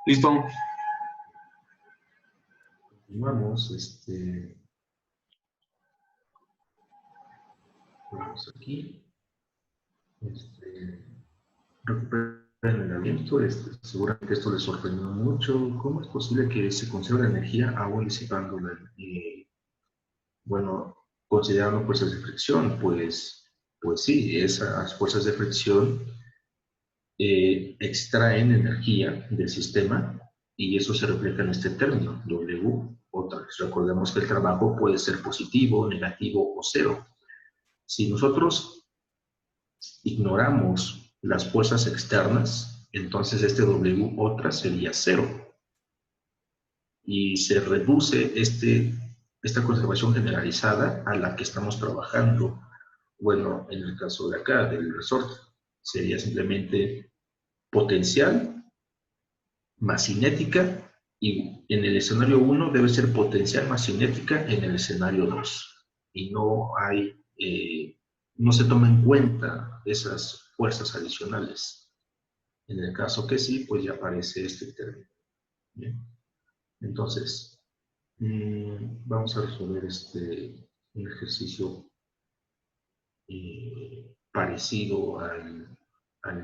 Listo. Vamos, vamos aquí. Recuperen el aliento. Seguramente esto les sorprendió mucho. ¿Cómo es posible que se conserve la energía aún disipándola? Bueno, considerando fuerzas de fricción, pues sí, esas fuerzas de fricción extraen energía del sistema y eso se refleja en este término, W otra vez. Recordemos que el trabajo puede ser positivo, negativo o cero. Si nosotros ignoramos las fuerzas externas, entonces este W otra sería cero. Y se reduce esta conservación generalizada a la que estamos trabajando. Bueno, en el caso de acá, del resorte, sería simplemente potencial más cinética, y en el escenario 1 debe ser potencial más cinética en el escenario 2. Y no se toma en cuenta esas fuerzas adicionales. En el caso que sí, pues ya aparece este término. ¿Bien? Entonces, vamos a resolver un ejercicio parecido al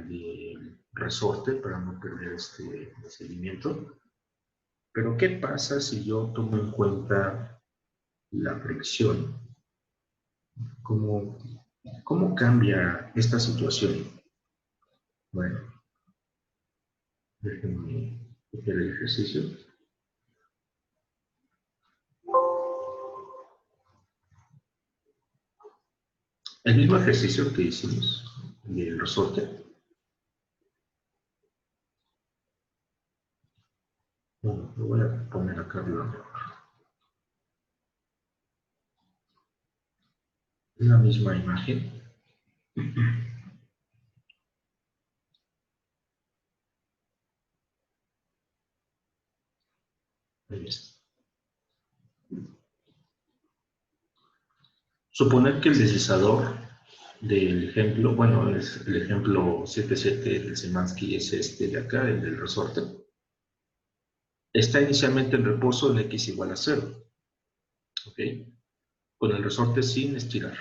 de resorte para no perder este seguimiento. Pero ¿qué pasa si yo tomo en cuenta la fricción? ¿Cómo cambia esta situación? Bueno, déjenme copiar el ejercicio. El mismo ejercicio que hicimos del resorte. Bueno, lo voy a poner acá arriba. La misma imagen. Ahí está. Suponer que el deslizador del ejemplo, bueno, es el ejemplo 77 del Szymanski es este de acá, el del resorte. Está inicialmente en reposo en x igual a 0. ¿Ok? Con el resorte sin estirar.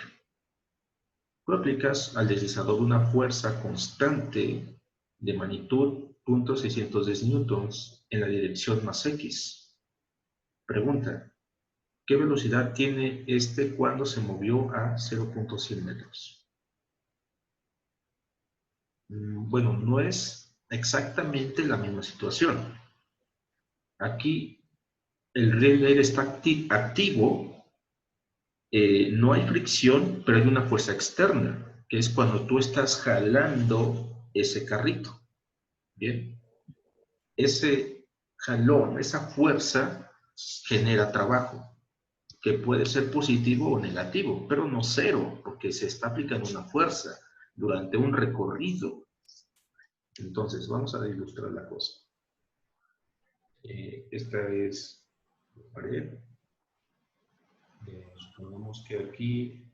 Tú aplicas al deslizador una fuerza constante de magnitud 0.610 newtons en la dirección más x. Pregunta, ¿qué velocidad tiene cuando se movió a 0.100 metros? Bueno, no es exactamente la misma situación. Aquí el riel de aire está activo, no hay fricción, pero hay una fuerza externa, que es cuando tú estás jalando ese carrito. Bien, ese jalón, esa fuerza genera trabajo, que puede ser positivo o negativo, pero no cero, porque se está aplicando una fuerza durante un recorrido. Entonces, vamos a ilustrar la cosa. Esta es la pared. Supongamos que aquí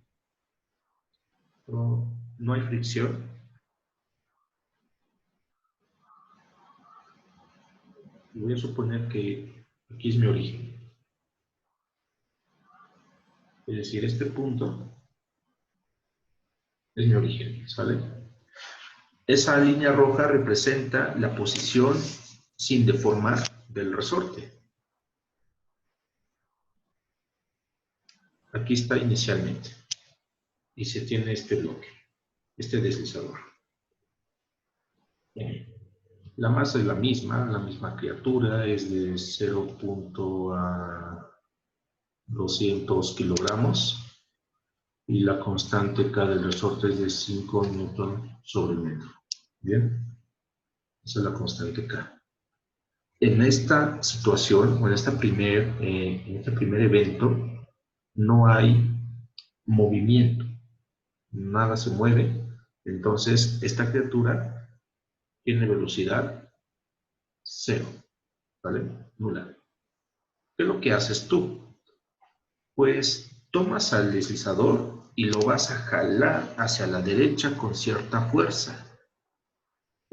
no hay fricción. Y voy a suponer que aquí es mi origen. Es decir, este punto es mi origen, ¿sale? Esa línea roja representa la posición sin deformar del resorte. Aquí está inicialmente. Y se tiene este bloque, este deslizador. La masa es la misma criatura, es de 0.200 kilogramos. Y la constante K del resorte es de 5 newton sobre metro. Bien, esa es la constante K. En esta situación, o en este primer evento, no hay movimiento, nada se mueve, entonces esta criatura tiene velocidad cero, ¿vale? Nula. ¿Qué es lo que haces tú? Pues tomas al deslizador y lo vas a jalar hacia la derecha con cierta fuerza.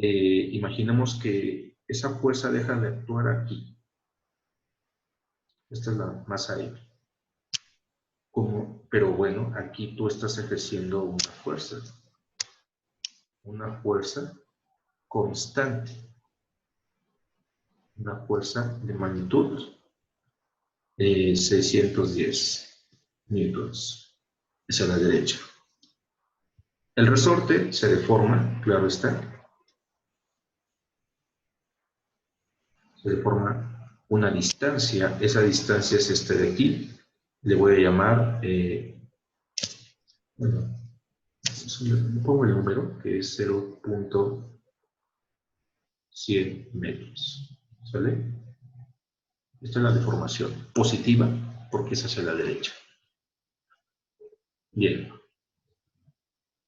Imaginemos que esa fuerza deja de actuar aquí. Esta es la masa M. Pero bueno, aquí tú estás ejerciendo una fuerza constante, una fuerza de magnitud 610 newtons hacia la derecha. El resorte se deforma, claro está, se deforma una distancia, esa distancia es esta de aquí, le voy a llamar, bueno, pongo el número que es 0.100 metros, ¿sale? Esta es la deformación positiva porque es hacia la derecha. Bien,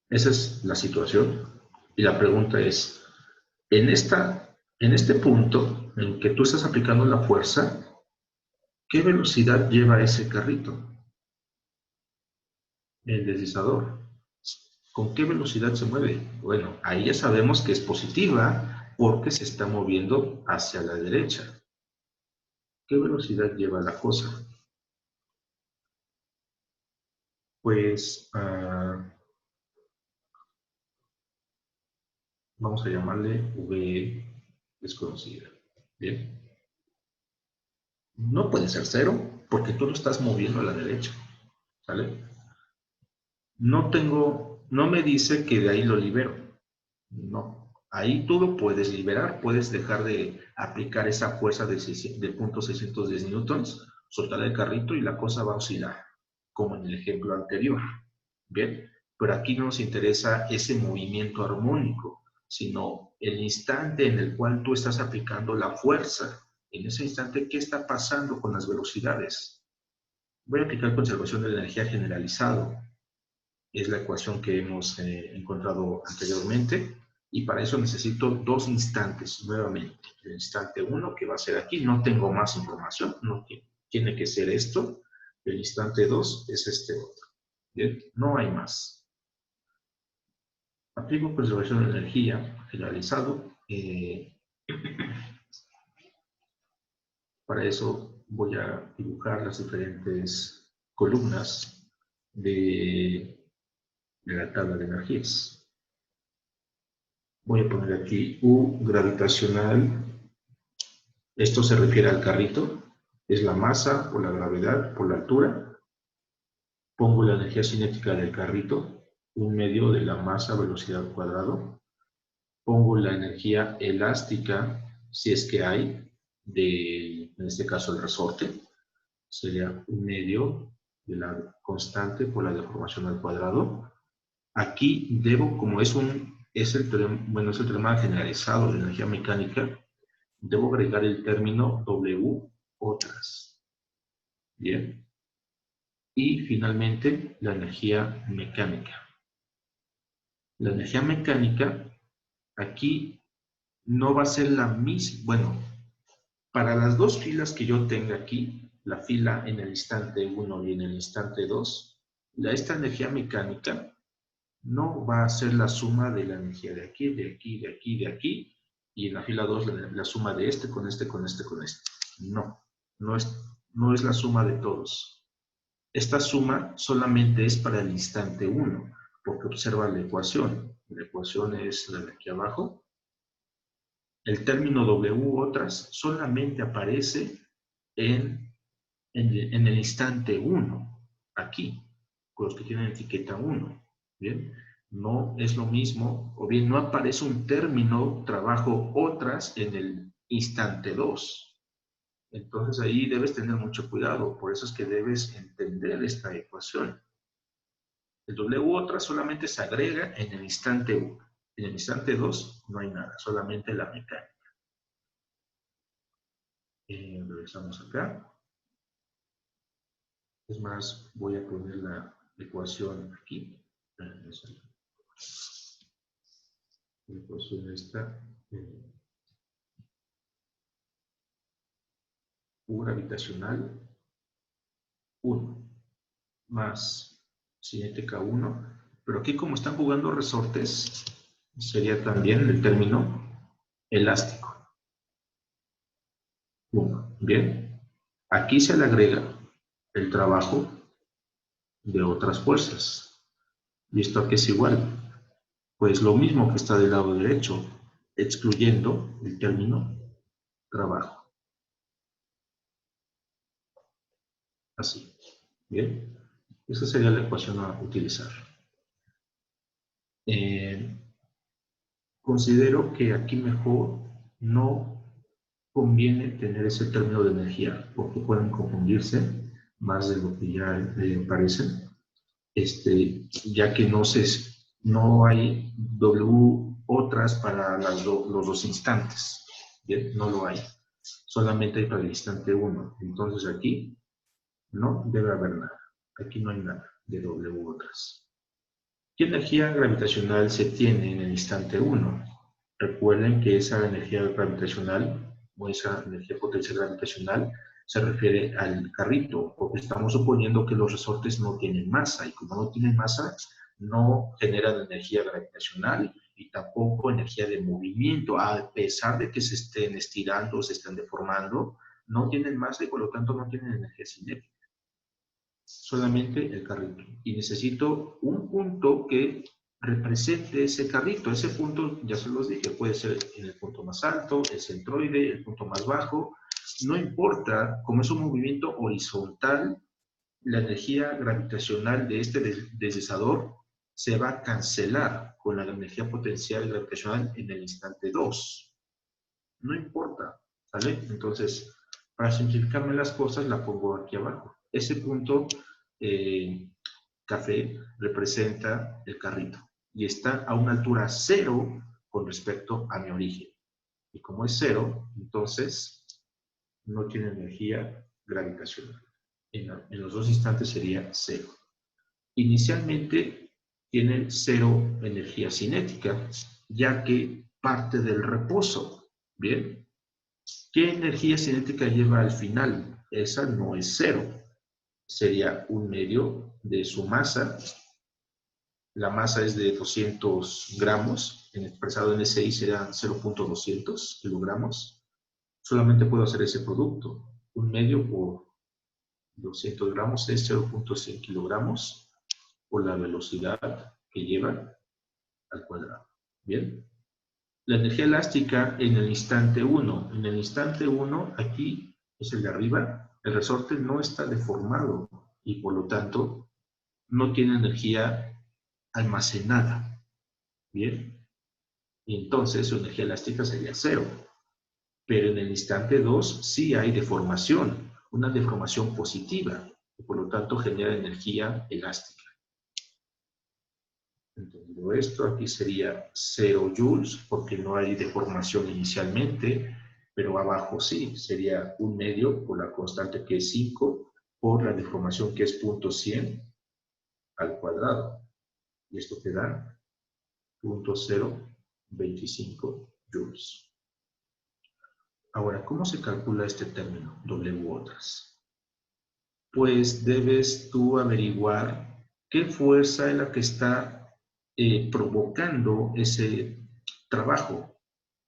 esa es la situación y la pregunta es, en este punto en que tú estás aplicando la fuerza, ¿qué velocidad lleva ese carrito? El deslizador. ¿Con qué velocidad se mueve? Bueno, ahí ya sabemos que es positiva porque se está moviendo hacia la derecha. ¿Qué velocidad lleva la cosa? Pues vamos a llamarle V desconocida. Bien. No puede ser 0 porque tú lo estás moviendo a la derecha. ¿Sale? No me dice que de ahí lo libero. No. Ahí tú lo puedes liberar, puedes dejar de aplicar esa fuerza de 0.610 newtons, soltar el carrito y la cosa va a oscilar, como en el ejemplo anterior. Bien, pero aquí no nos interesa ese movimiento armónico, sino el instante en el cual tú estás aplicando la fuerza. En ese instante, ¿qué está pasando con las velocidades? Voy a aplicar conservación de la energía generalizado. Es la ecuación que hemos encontrado anteriormente. Y para eso necesito dos instantes nuevamente. El instante 1, que va a ser aquí, no tengo más información, no tiene que ser esto. El instante 2 es este otro. Bien, no hay más. Aplico conservación de energía generalizado. Para eso voy a dibujar las diferentes columnas de la tabla de energías. Voy a poner aquí U gravitacional. Esto se refiere al carrito. Es la masa por la gravedad, por la altura. Pongo la energía cinética del carrito, 1/2 de la masa velocidad al cuadrado. Pongo la energía elástica, si es que hay, en este caso el resorte. Sería 1/2 de la constante por la deformación al cuadrado. Aquí debo, como es el teorema generalizado de energía mecánica, debo agregar el término W otras. Bien. Y finalmente, la energía mecánica. La energía mecánica, aquí no va a ser la misma. Bueno, para las dos filas que yo tenga aquí, la fila en el instante 1 y en el instante 2, esta energía mecánica no va a ser la suma de la energía de aquí, de aquí, de aquí, de aquí, y en la fila 2 la suma de este con este, con este, con este. No es la suma de todos. Esta suma solamente es para el instante 1, porque observa la ecuación. La ecuación es la de aquí abajo. El término W otras solamente aparece en el instante 1, aquí, con los que tienen etiqueta 1. ¿Bien? No es lo mismo, o bien no aparece un término trabajo otras en el instante 2. Entonces ahí debes tener mucho cuidado, por eso es que debes entender esta ecuación. El W otra solamente se agrega en el instante 1. En el instante 2 no hay nada, solamente la mecánica. Regresamos acá. Es más, voy a poner la ecuación aquí. La ecuación está U gravitacional 1 más cinética 1. Pero aquí como están jugando resortes, sería también el término elástico. 1. Bien. Aquí se le agrega el trabajo de otras fuerzas. ¿Y esto aquí es igual? Pues lo mismo que está del lado derecho, excluyendo el término trabajo. Así. Bien. Esa sería la ecuación a utilizar. Considero que aquí mejor no conviene tener ese término de energía, porque pueden confundirse más de lo que ya parecen, ya que no hay W otras para los dos instantes. ¿Bien? No lo hay. Solamente hay para el instante 1. Entonces aquí no debe haber nada. Aquí no hay nada de W otras. ¿Qué energía gravitacional se tiene en el instante 1? Recuerden que esa energía gravitacional o esa energía potencial gravitacional se refiere al carrito, porque estamos suponiendo que los resortes no tienen masa, y como no tienen masa, no generan energía gravitacional y tampoco energía de movimiento, a pesar de que se estén estirando, se estén deformando, no tienen masa y por lo tanto no tienen energía cinética. Solamente el carrito. Y necesito un punto que represente ese carrito. Ese punto, ya se los dije, puede ser en el punto más alto, el centroide, el punto más bajo. No importa, como es un movimiento horizontal, la energía gravitacional de este deslizador se va a cancelar con la energía potencial gravitacional en el instante 2. No importa, ¿sale? Entonces, para simplificarme las cosas, la pongo aquí abajo. Ese punto café representa el carrito y está a una altura 0 con respecto a mi origen. Y como es 0, entonces no tiene energía gravitacional. En los dos instantes sería 0. Inicialmente tiene 0 energía cinética, ya que parte del reposo. Bien. ¿Qué energía cinética lleva al final? Esa no es 0. Sería un medio de su masa. La masa es de 200 gramos, expresado en SI será 0.200 kilogramos. Solamente puedo hacer ese producto. Un medio por 200 gramos es 0.100 kilogramos por la velocidad que lleva al cuadrado. ¿Bien? La energía elástica en el instante 1. En el instante 1, aquí es el de arriba, el resorte no está deformado y por lo tanto no tiene energía almacenada. ¿Bien? Y entonces su energía elástica sería 0. Pero en el instante 2 sí hay deformación, una deformación positiva, y por lo tanto genera energía elástica. Entendido esto, aquí sería 0 joules, porque no hay deformación inicialmente, pero abajo sí, sería un medio por la constante que es 5, por la deformación que es 0.100 al cuadrado. Y esto te da 0.025 joules. Ahora, ¿cómo se calcula este término, W otras? Pues debes tú averiguar qué fuerza es la que está provocando ese trabajo.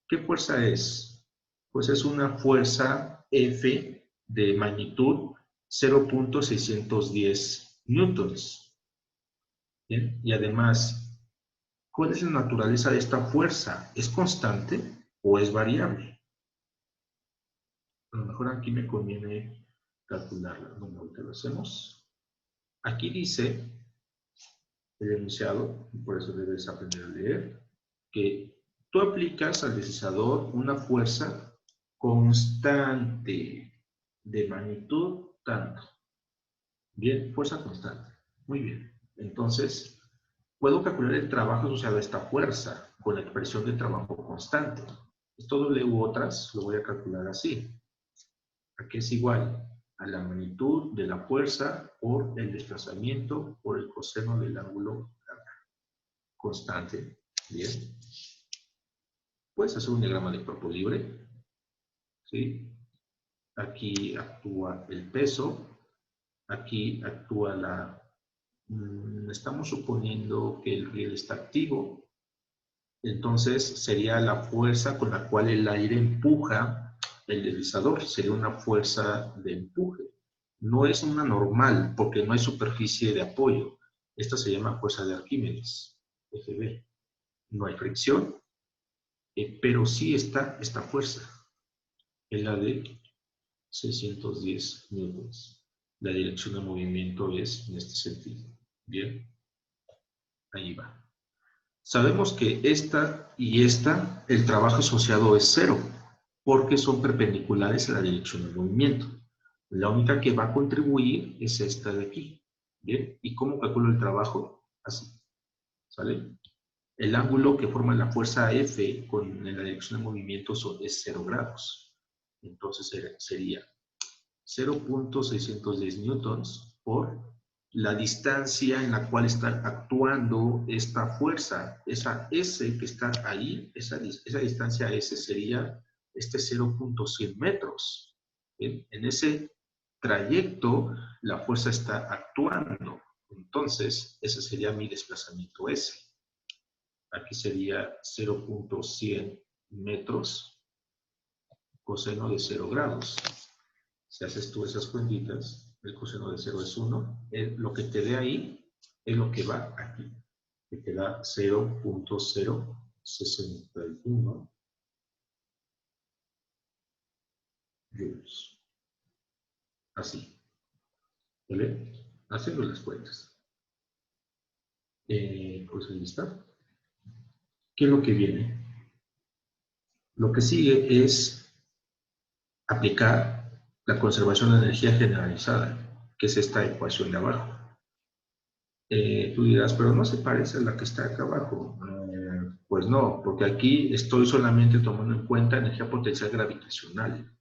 ¿Qué fuerza es? Pues es una fuerza F de magnitud 0.610 newtons. ¿Bien? Y además, ¿cuál es la naturaleza de esta fuerza? ¿Es constante o es variable? A lo mejor aquí me conviene calcularla. Bueno, ahorita lo hacemos. Aquí dice el enunciado, y por eso debes aprender a leer, que tú aplicas al deslizador una fuerza constante de magnitud tanto. Bien, fuerza constante. Muy bien. Entonces, puedo calcular el trabajo asociado a esta fuerza con la expresión de trabajo constante. Esto W otras lo voy a calcular así. Aquí es igual a la magnitud de la fuerza por el desplazamiento por el coseno del ángulo constante. Bien. Puedes hacer un diagrama de cuerpo libre. ¿Sí? Aquí actúa el peso. Aquí actúa la... Estamos suponiendo que el riel está activo. Entonces sería la fuerza con la cual el aire empuja el deslizador, sería una fuerza de empuje. No es una normal porque no hay superficie de apoyo. Esta se llama fuerza de Arquímedes, FB. No hay fricción, pero sí está esta fuerza, es la de 610 newtons. La dirección de movimiento es en este sentido. Bien, ahí va. Sabemos que esta y esta, el trabajo asociado es cero, porque son perpendiculares a la dirección del movimiento. La única que va a contribuir es esta de aquí. ¿Bien? ¿Y cómo calculo el trabajo? Así. ¿Sale? El ángulo que forma la fuerza F con la dirección del movimiento es 0 grados. Entonces sería 0.610 newtons por la distancia en la cual está actuando esta fuerza. Esa S que está ahí, esa distancia S sería este 0.100 metros. ¿Bien? En ese trayecto la fuerza está actuando. Entonces, ese sería mi desplazamiento S. Aquí sería 0.100 metros coseno de 0 grados. Si haces tú esas cuentitas, el coseno de 0 es 1. Lo que te dé ahí es lo que va aquí. Que te da 0.061 joules. Así. ¿Vale? Haciendo las cuentas. Pues ahí está. ¿Qué es lo que viene? Lo que sigue es aplicar la conservación de energía generalizada, que es esta ecuación de abajo. Tú dirás, pero no se parece a la que está acá abajo. Pues no, porque aquí estoy solamente tomando en cuenta energía potencial gravitacional.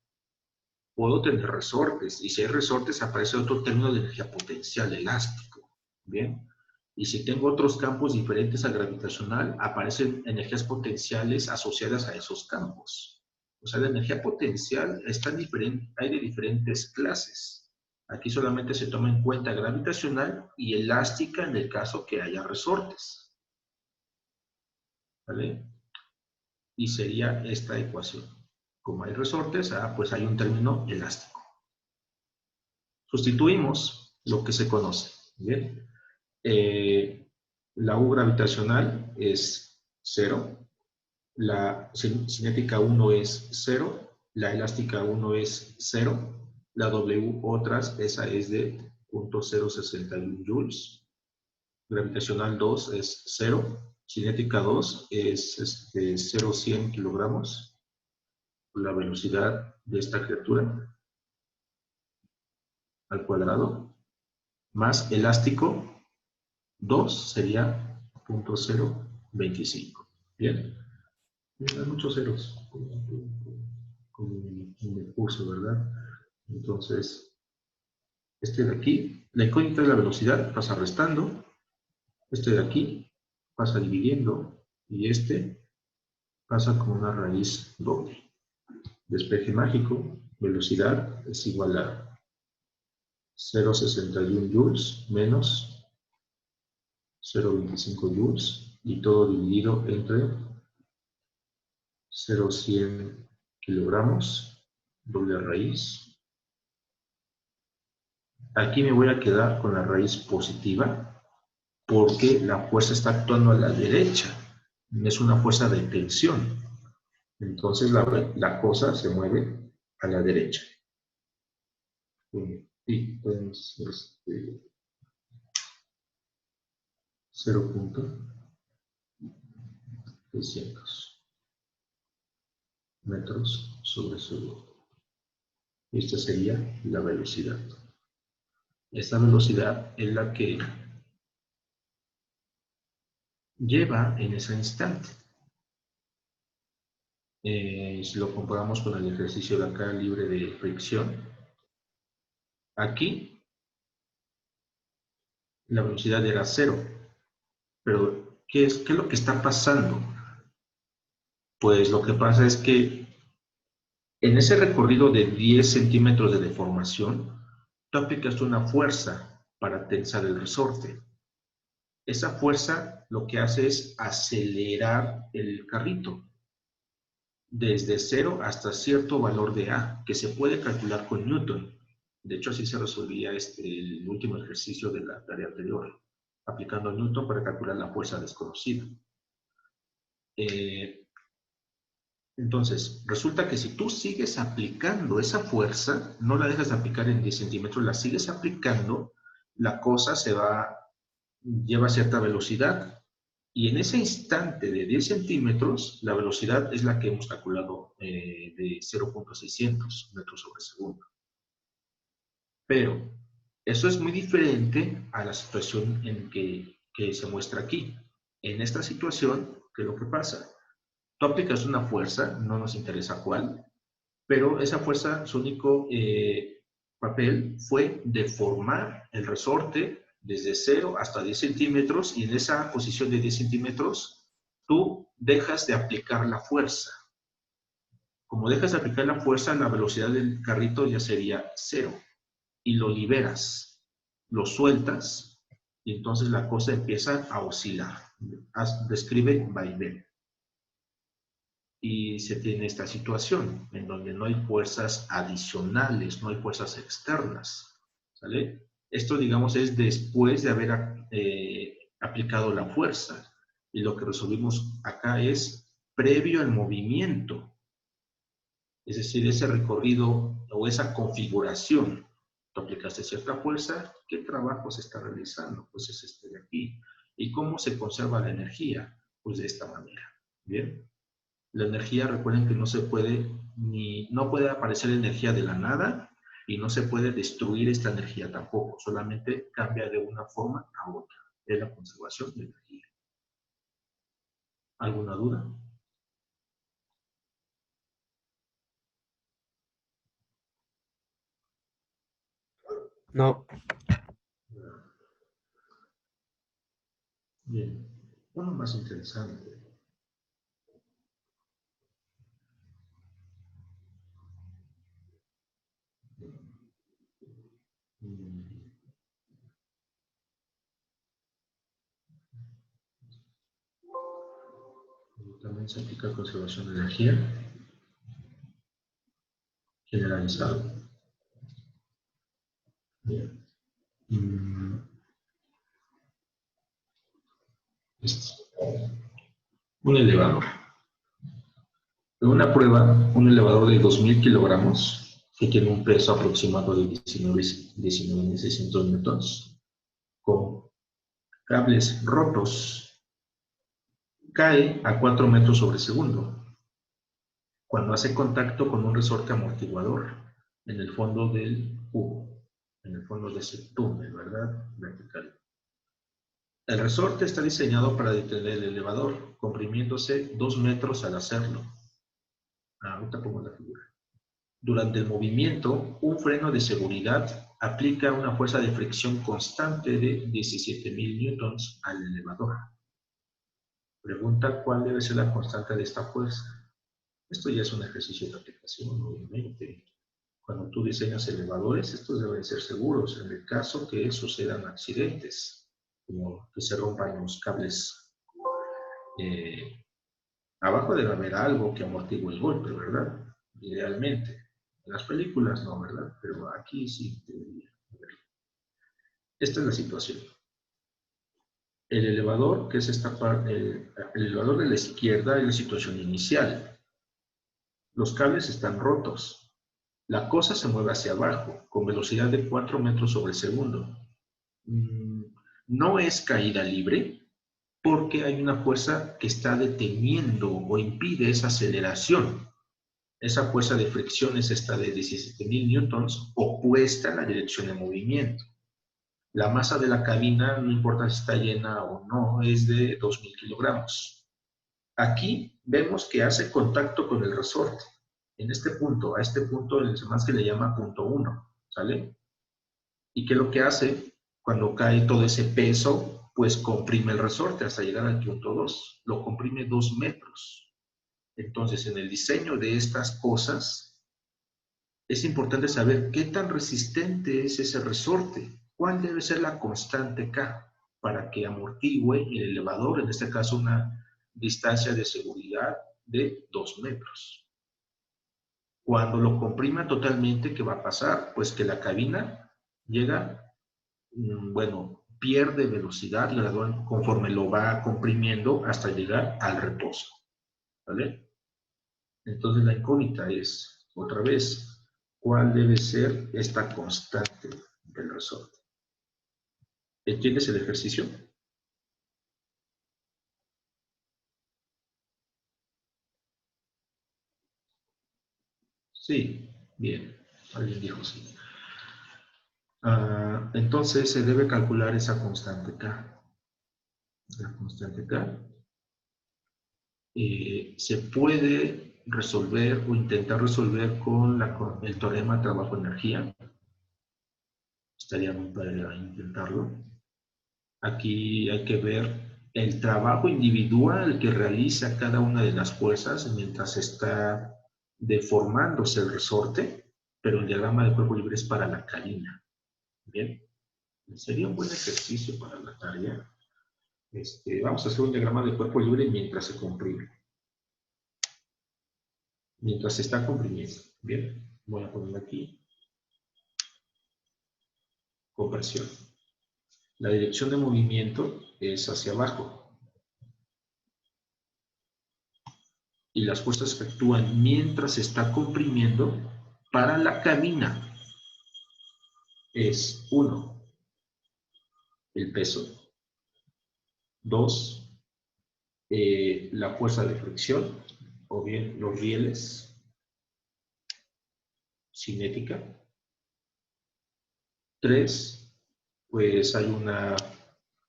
Puedo tener resortes, y si hay resortes aparece otro término de energía potencial elástico. Bien. Y si tengo otros campos diferentes al gravitacional, aparecen energías potenciales asociadas a esos campos. O sea, la energía potencial hay de diferentes clases. Aquí solamente se toma en cuenta gravitacional y elástica en el caso que haya resortes. ¿Vale? Y sería esta ecuación. Como hay resortes, pues hay un término elástico. Sustituimos lo que se conoce. ¿Bien? La U gravitacional es 0. La cinética 1 es 0, la elástica 1 es 0, la W otras, esa es de 0.061 joules, gravitacional 2 es 0, cinética 2 es 0.100 kilogramos, la velocidad de esta criatura al cuadrado, más elástico 2 sería 0.025. Bien. Hay muchos ceros con mi curso, ¿verdad? Entonces, este de aquí, la incógnita de la velocidad pasa restando, este de aquí pasa dividiendo y este pasa con una raíz doble. Despeje mágico, velocidad es igual a 0.61 joules menos 0.25 joules y todo dividido entre 0.100 kilogramos, doble raíz. Aquí me voy a quedar con la raíz positiva porque la fuerza está actuando a la derecha. Es una fuerza de tensión. Entonces la cosa se mueve a la derecha. Y entonces 0.600 metros sobre segundo. Esta sería la velocidad. Esta velocidad es la que lleva en ese instante. Si lo comparamos con el ejercicio de acá libre de fricción, aquí la velocidad era 0. Pero, ¿qué es lo que está pasando? Pues lo que pasa es que en ese recorrido de 10 centímetros de deformación, tú aplicaste una fuerza para tensar el resorte. esa fuerza lo que hace es acelerar el carrito desde 0 hasta cierto valor de A, que se puede calcular con Newton. De hecho, así se resolvía el último ejercicio de la tarea anterior, aplicando Newton para calcular la fuerza desconocida. Entonces, resulta que si tú sigues aplicando esa fuerza, no la dejas de aplicar en 10 centímetros, la sigues aplicando, la cosa lleva cierta velocidad. Y en ese instante de 10 centímetros, la velocidad es la que hemos calculado de 0.600 metros sobre segundo. Pero eso es muy diferente a la situación en que se muestra aquí. En esta situación, ¿qué es lo que pasa? Tú aplicas una fuerza, no nos interesa cuál, pero esa fuerza, su único papel fue deformar el resorte desde 0 hasta 10 centímetros, y en esa posición de 10 centímetros tú dejas de aplicar la fuerza. Como dejas de aplicar la fuerza, la velocidad del carrito ya sería 0, y lo liberas, lo sueltas, y entonces la cosa empieza a oscilar. Describe vaivén. Y se tiene esta situación en donde no hay fuerzas adicionales, no hay fuerzas externas, ¿sale? Esto, digamos, es después de haber aplicado la fuerza, y lo que resolvimos acá es previo al movimiento, es decir, ese recorrido o esa configuración. Tú aplicaste cierta fuerza, ¿qué trabajo se está realizando? Pues es este de aquí. ¿Y cómo se conserva la energía? Pues de esta manera, ¿bien? La energía, recuerden que no se puede, no puede aparecer energía de la nada, y no se puede destruir esta energía tampoco, solamente cambia de una forma a otra. Es la conservación de energía. ¿Alguna duda? No. Bien. Uno más interesante. También se aplica conservación de energía generalizado. Bien. Un elevador. En una prueba, un elevador de 2.000 kilogramos, que tiene un peso aproximado de 19.600 newtons, con cables rotos, cae a 4 metros sobre segundo cuando hace contacto con un resorte amortiguador en el fondo del cubo, en el fondo de ese túnel, ¿verdad? Vertical. El resorte está diseñado para detener el elevador, comprimiéndose 2 metros al hacerlo. Ahorita pongo la figura. Durante el movimiento, un freno de seguridad aplica una fuerza de fricción constante de 17.000 newtons al elevador. Pregunta cuál debe ser la constante de esta fuerza. Esto ya es un ejercicio de aplicación, obviamente. Cuando tú diseñas elevadores, estos deben ser seguros en el caso que sucedan accidentes, como que se rompan los cables. Abajo debe haber algo que amortigue el golpe, ¿verdad? Idealmente. En las películas no, ¿verdad? Pero aquí sí debería haberlo. Esta es la situación. El elevador, que es esta parte, el elevador de la izquierda es la situación inicial. Los cables están rotos. La cosa se mueve hacia abajo, con velocidad de 4 metros sobre segundo. No es caída libre, porque hay una fuerza que está deteniendo o impide esa aceleración. Esa fuerza de fricción es esta de 17.000 newtons, opuesta a la dirección de movimiento. La masa de la cabina, no importa si está llena o no, es de 2.000 kilogramos. Aquí vemos que hace contacto con el resorte. En este punto, a este punto, el más que le llama punto 1, ¿sale? ¿Y qué es lo que hace? Cuando cae todo ese peso, pues comprime el resorte hasta llegar al punto 2. Lo comprime 2 metros. Entonces, en el diseño de estas cosas, es importante saber qué tan resistente es ese resorte. ¿Cuál debe ser la constante K? para que amortigüe el elevador, en este caso una distancia de seguridad de 2 metros. Cuando lo comprima totalmente, ¿qué va a pasar? Pues que la cabina llega, bueno, pierde velocidad gradual conforme lo va comprimiendo hasta llegar al reposo, ¿vale? Entonces la incógnita es, otra vez, ¿cuál debe ser esta constante del resorte? ¿Entiendes el ejercicio? Sí, bien, alguien dijo sí. Entonces se debe calcular esa constante K. La constante K se puede resolver o intentar resolver con el teorema trabajo-energía. Estaría muy padre intentarlo. Aquí hay que ver el trabajo individual que realiza cada una de las fuerzas mientras está deformándose el resorte, pero el diagrama de cuerpo libre es para la cabina. Bien, sería un buen ejercicio para la tarea. Vamos a hacer un diagrama de cuerpo libre mientras se comprime. Mientras se está comprimiendo. Bien, voy a poner aquí compresión. La dirección de movimiento es hacia abajo. Y las fuerzas que actúan mientras se está comprimiendo para la cabina es 1, el peso. 2, la fuerza de fricción, o bien los rieles, cinética. 3, pues hay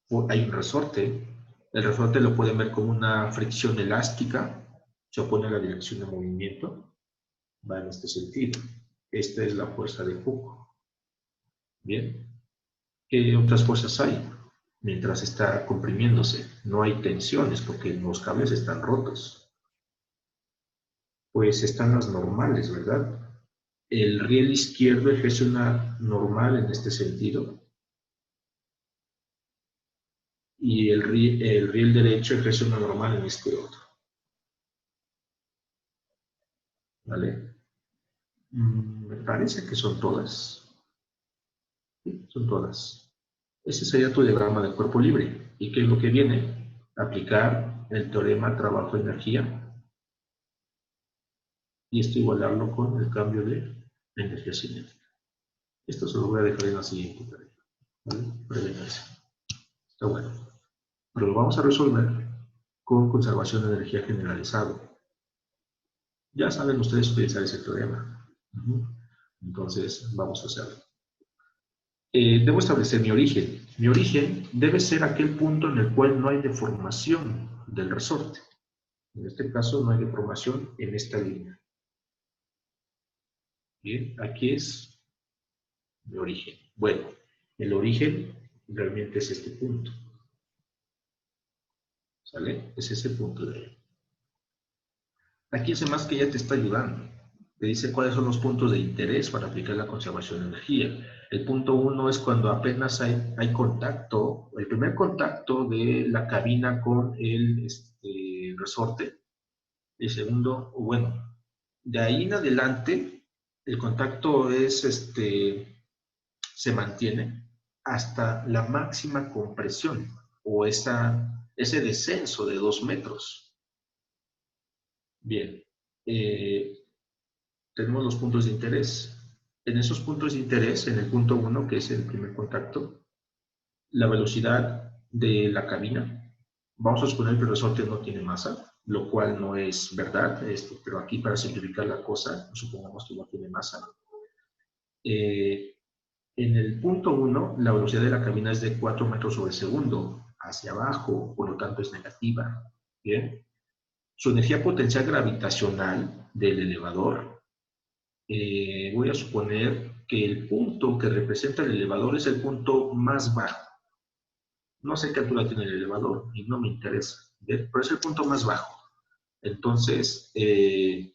un resorte. El resorte lo pueden ver como una fricción elástica, se opone a la dirección de movimiento, va en este sentido. Esta es la fuerza de Hooke. Bien, ¿qué otras fuerzas hay? Mientras está comprimiéndose, no hay tensiones porque los cables están rotos. Pues están las normales, ¿verdad? El riel izquierdo ejerce una normal en este sentido y el riel derecho ejerce una normal en este otro. ¿Vale? Me parece que son todas. Sí, son todas. Ese sería tu diagrama de cuerpo libre. ¿Y qué es lo que viene? Aplicar el teorema trabajo-energía y esto igualarlo con el cambio de energía cinética. Esto se lo voy a dejar en la siguiente tarea. ¿Vale? Prevenirse. Está bueno. Pero lo vamos a resolver con conservación de energía generalizado. Ya saben ustedes utilizar ese teorema. Entonces, vamos a hacerlo. Debo establecer mi origen. Mi origen debe ser aquel punto en el cual no hay deformación del resorte. En este caso no hay deformación en esta línea. Bien, aquí es mi origen. Bueno, el origen realmente es este punto. ¿Sale? Es ese punto de ahí. Aquí es más que ya te está ayudando. Te dice cuáles son los puntos de interés para aplicar la conservación de energía. El punto 1 es cuando apenas hay contacto, el primer contacto de la cabina con el resorte. El segundo, bueno, de ahí en adelante, el contacto se mantiene hasta la máxima compresión o ese descenso de 2 metros. Bien, tenemos los puntos de interés. En esos puntos de interés, en el punto 1, que es el primer contacto, la velocidad de la cabina, vamos a suponer que el resorte no tiene masa, lo cual no es verdad, pero aquí para simplificar la cosa, supongamos que no tiene masa. En el punto 1, la velocidad de la cabina es de 4 metros sobre segundo, hacia abajo, por lo tanto es negativa. Bien. Su energía potencial gravitacional del elevador, voy a suponer que el punto que representa el elevador es el punto más bajo. No sé qué altura tiene el elevador y no me interesa, ¿bien? Pero es el punto más bajo. Entonces,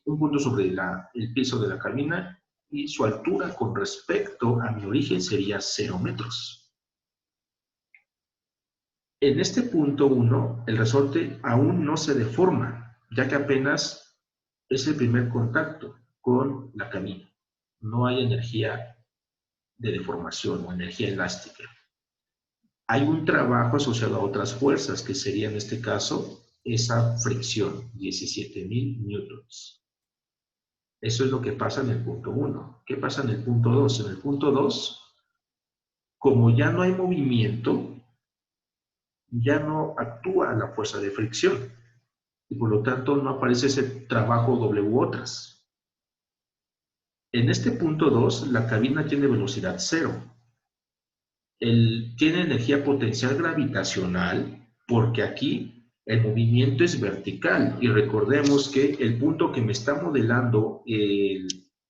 un punto sobre el piso de la cabina y su altura con respecto a mi origen sería 0 metros. En este punto 1, el resorte aún no se deforma, ya que apenas es el primer contacto con la cabina. No hay energía de deformación o energía elástica. Hay un trabajo asociado a otras fuerzas, que sería en este caso esa fricción, 17.000 newtons. Eso es lo que pasa en el punto 1. ¿Qué pasa en el punto 2? En el punto 2, como ya no hay movimiento, ya no actúa la fuerza de fricción y por lo tanto no aparece ese trabajo W otras. En este punto 2, la cabina tiene velocidad cero. Tiene energía potencial gravitacional porque aquí el movimiento es vertical y recordemos que el punto que me está modelando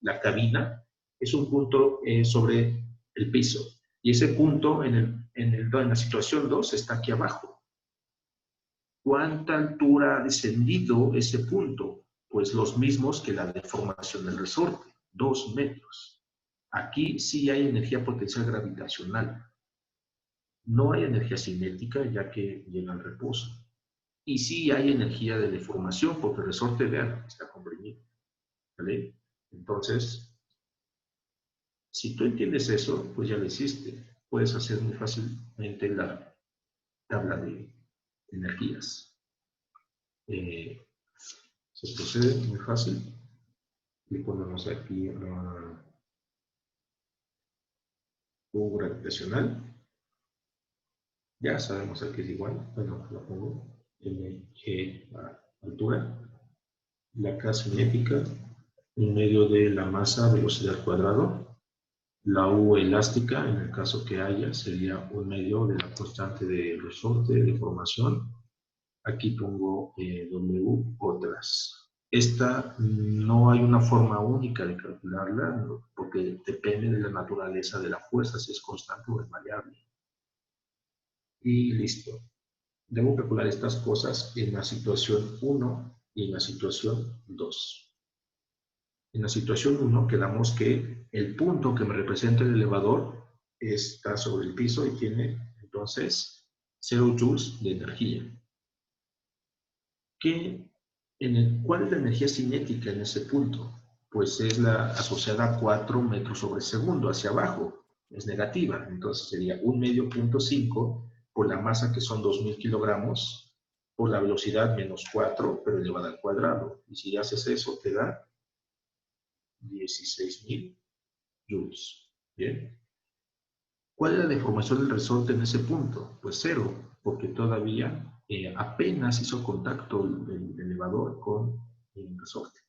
la cabina es un punto sobre el piso y ese punto en la situación 2 está aquí abajo. ¿Cuánta altura ha descendido ese punto? Pues los mismos que la deformación del resorte, 2 metros. Aquí sí hay energía potencial gravitacional. No hay energía cinética ya que llega al reposo. Y sí hay energía de deformación porque el resorte, vean, está comprimido. ¿Vale? Entonces, si tú entiendes eso, pues ya lo hiciste. Puedes hacer muy fácilmente la tabla de energías. Se procede muy fácil. Y ponemos aquí U gravitacional. Ya sabemos aquí es igual. Bueno, lo pongo. Mg a altura. La K cinética, un medio de la masa, velocidad al cuadrado. La U elástica, en el caso que haya, sería un medio de la constante de resorte, de deformación. Aquí pongo W otras. Esta no hay una forma única de calcularla, porque depende de la naturaleza de la fuerza, si es constante o es variable. Y listo. Debo calcular estas cosas en la situación 1 y en la situación 2. En la situación 1 quedamos que el punto que me representa el elevador está sobre el piso y tiene entonces 0 joules de energía. ¿Cuál es la energía cinética en ese punto? Pues es la asociada a 4 metros sobre segundo hacia abajo. Es negativa, entonces sería un medio punto 5 por la masa que son 2.000 kilogramos por la velocidad menos 4 pero elevada al cuadrado. Y si haces eso te da 16.000 joules. Bien. ¿Cuál es la deformación del resorte en ese punto? Pues cero, porque todavía apenas hizo contacto el elevador con el resorte.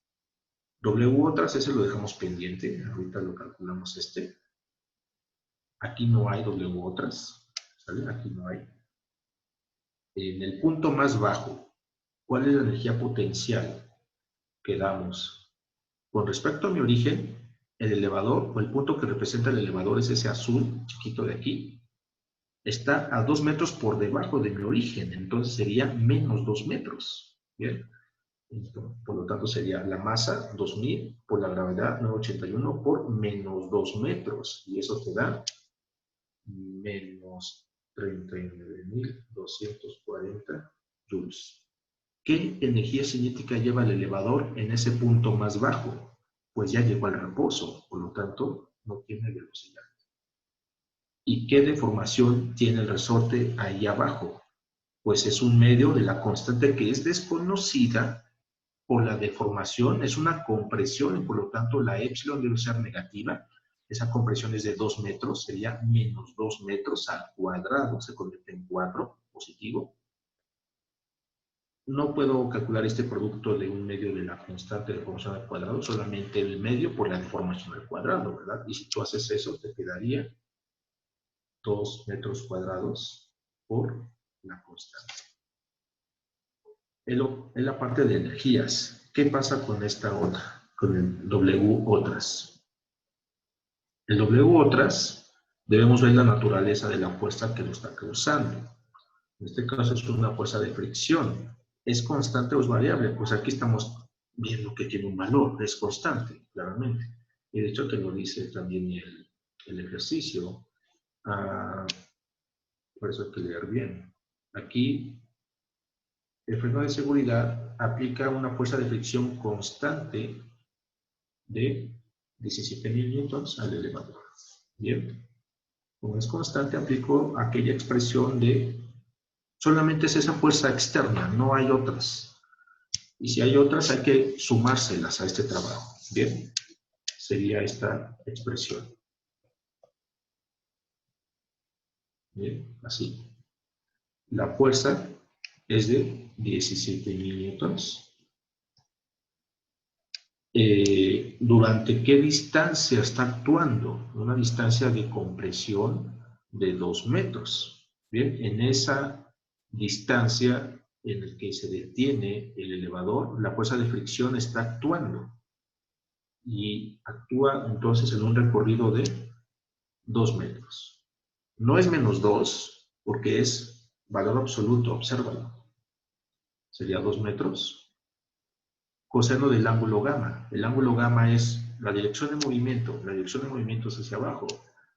W otras, ese lo dejamos pendiente, ahorita lo calculamos este. Aquí no hay W otras, ¿sale? Aquí no hay. En el punto más bajo, ¿cuál es la energía potencial que damos? Con respecto a mi origen, el elevador, o el punto que representa el elevador es ese azul chiquito de aquí, está a 2 metros por debajo de mi origen, entonces sería menos 2 metros. Bien, por lo tanto sería la masa 2000 por la gravedad 981 por menos 2 metros, y eso te da menos 39.240 joules. ¿Qué energía cinética lleva el elevador en ese punto más bajo? Pues ya llegó al reposo, por lo tanto no tiene velocidad. ¿Y qué deformación tiene el resorte ahí abajo? Pues es un medio de la constante que es desconocida por la deformación, es una compresión y por lo tanto la epsilon debe ser negativa. Esa compresión es de 2 metros, sería menos 2 metros al cuadrado, se convierte en 4 positivo. No puedo calcular este producto de un medio de la constante de deformación al cuadrado, solamente el medio por la deformación al cuadrado, ¿verdad? Y si tú haces eso, te quedaría 2 metros cuadrados por la constante. En la parte de energías, ¿qué pasa con esta otra? Con el W otras. El W otras, debemos ver la naturaleza de la fuerza que lo está causando. En este caso es una fuerza de fricción. ¿Es constante o es variable? Pues aquí estamos viendo que tiene un valor, es constante, claramente. Y de hecho te lo dice también el ejercicio. Por eso hay que leer bien. Aquí el freno de seguridad aplica una fuerza de fricción constante de 17.000 newtons al elevador. Bien, como es constante, aplico aquella expresión de solamente es esa fuerza externa, no hay otras. Y si hay otras, hay que sumárselas a este trabajo. Bien, sería esta expresión. Bien, así. La fuerza es de 17.000 newtons. ¿Durante qué distancia está actuando? Una distancia de compresión de 2 metros. Bien, en esa distancia en la que se detiene el elevador, la fuerza de fricción está actuando. Y actúa entonces en un recorrido de 2 metros. No es menos 2, porque es valor absoluto, obsérvalo. Sería 2 metros. Coseno del ángulo gamma. El ángulo gamma es la dirección de movimiento. La dirección de movimiento es hacia abajo.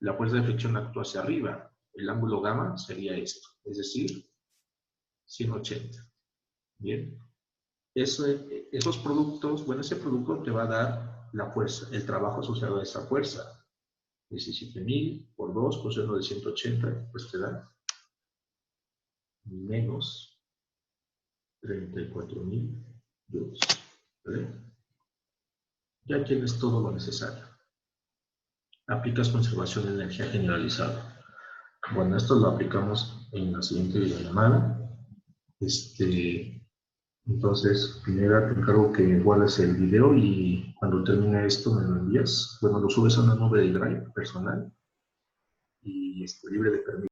La fuerza de fricción actúa hacia arriba. El ángulo gamma sería esto, es decir, 180. Bien. Esos productos, bueno, ese producto te va a dar la fuerza, el trabajo asociado a esa fuerza. 17.000 por 2, coseno de 180, pues te da menos 34.000 joules. ¿Vale? Ya tienes todo lo necesario. Aplicas conservación de energía generalizada. Bueno, esto lo aplicamos en la siguiente videollamada. Entonces, primero te encargo que guardes el video y cuando termine esto me lo envías. Bueno, lo subes a una nube de Drive personal y libre de permiso.